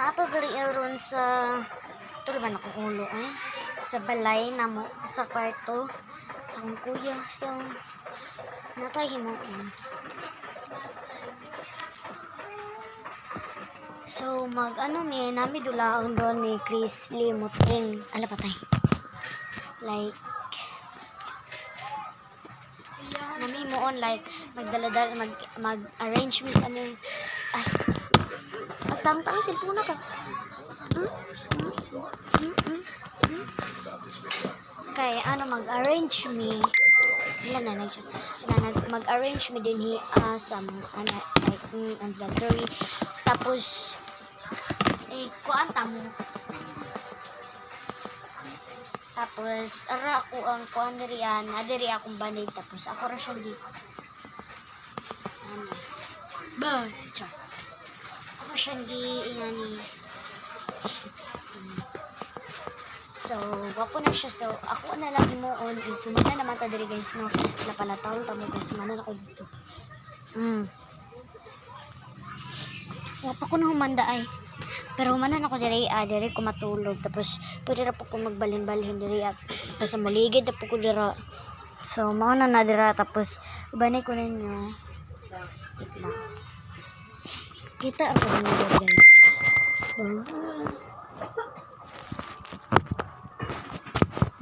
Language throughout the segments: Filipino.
Ato diri aron sa tulo ba na kong ulo sa balay na mo sa kwarto ang kuya so natay mo so mag ano mi nami dulaang doon ni Chris Limuting ala patay like nami mo on like magdaladal mag-arrange mi kanang ay tang cellphone ka kay ano mag-arrange me mag-arrange me din sa ano like inventory tapos kuan mo tapos ara ako ang kuan diri akong banid tapos ako ra siya dito ano ba ako siya ni so wapo na siya so ako na lang mo on sumana naman ta diri guys no napalataw ta mo guys sumana na ko dito wapo ko na humanda ay pero humanan ako diri ko matulog tapos pwede ra po ko magbalhin-balhin diri sa muligid na po ko dira so mao na dira tapos ubanay ko ninyo kita ako dito guys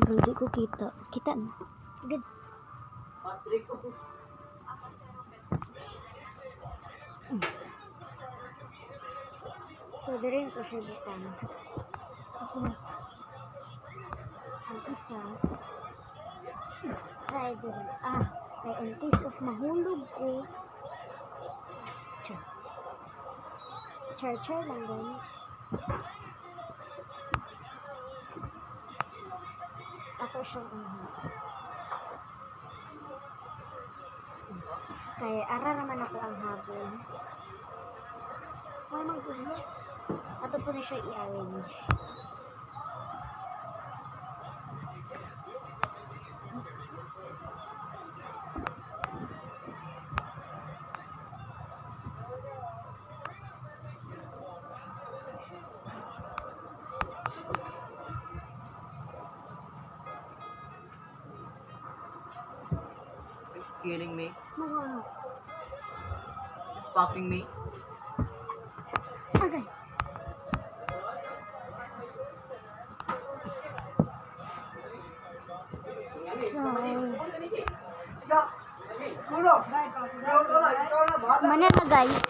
hindi ko kita na good so diri ko siya butang tapos ang isa try diri kay in case of mahulog ko char lang din ako siyang kaya ara naman ako ang habol may mag-arrange ato po na siya i-arrange Killing me, mga fucking me. agay so mana na guys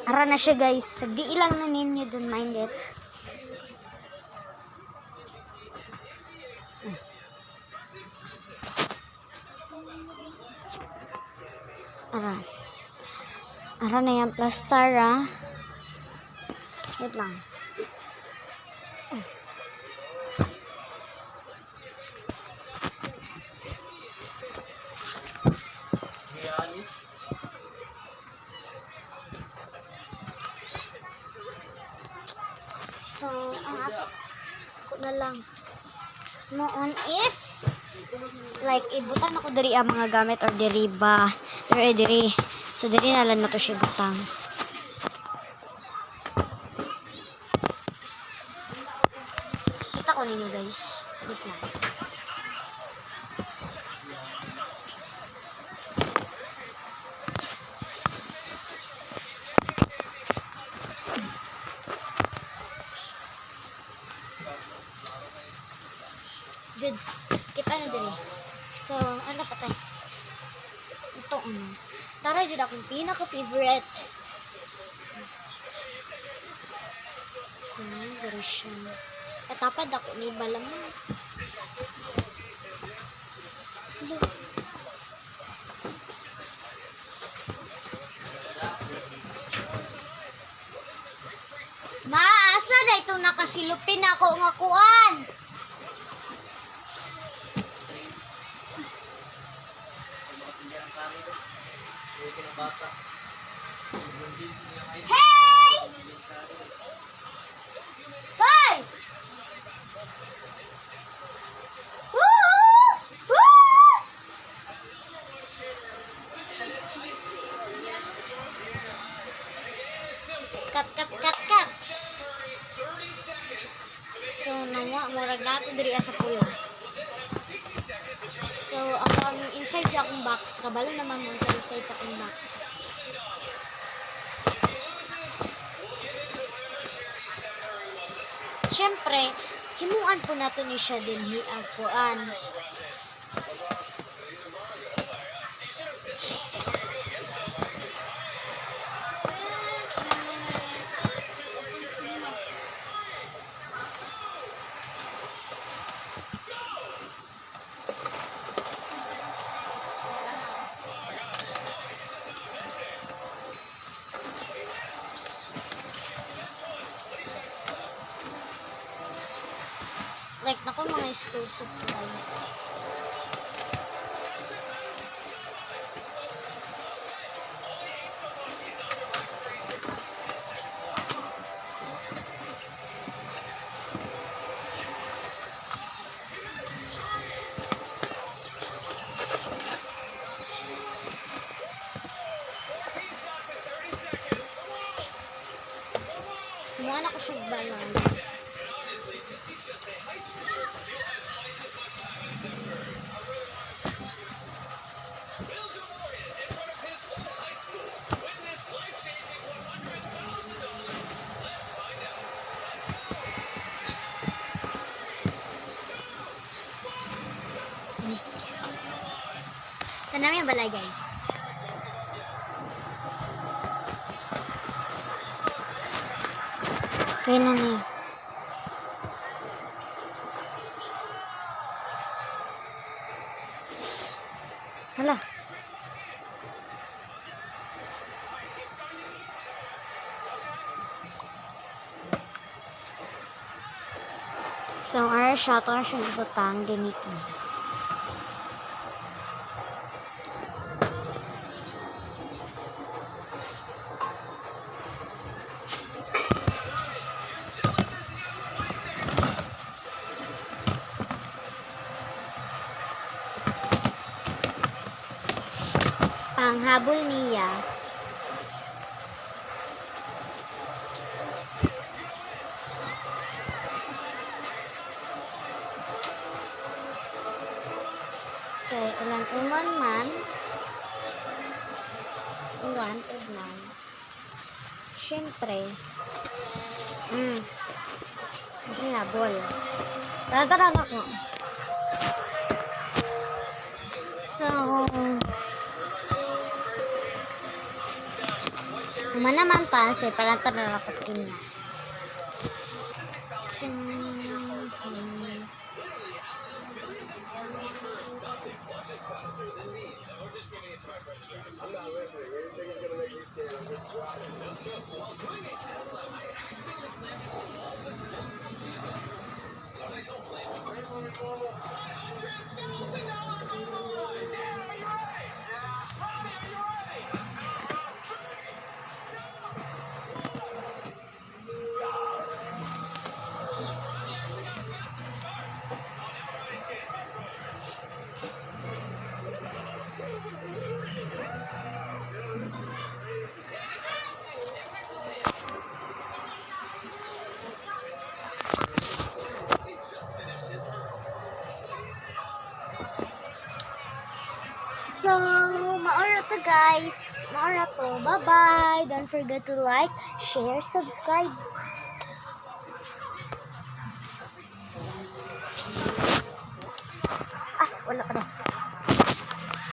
ara na siya guys sagdi ilang na ninyo dun mind it ara na yung plaster wait lang so ang ako na lang noon is like ibutan ako diri ang mga gamit or diri ba diri so diri na lang na to siya butang kita ko ninyo guys wait lang goods kita na diri so ano pa tayo ito tara dyan akong pinaka-favorite so diri siya katapad ako ni balang maasa na itong nakasilupin ako nga kuan hey! Hey! Woo! Woo! Cut. So nawa murag nato diri sa pula. So ako ang inside sa akong box, kabalo naman mo sa inside sa akong box. Siyempre, himuan po nato ni siya din ang kuan. Like, naku mga school supplies. Kumuha na ko siya balon. Tanami ang balay, guys. Kaya na niya. Hala. So, our shutter siya butang ganito. Panghabol niya. Okay, ulan-uman man. Wanted man. Siyempre. Panghabol. Tara na ko. So, naman pa, palanta na ako sa inyo. So, maura to guys. Maura to. Bye-bye. Don't forget to like, share, subscribe. Wala pa na.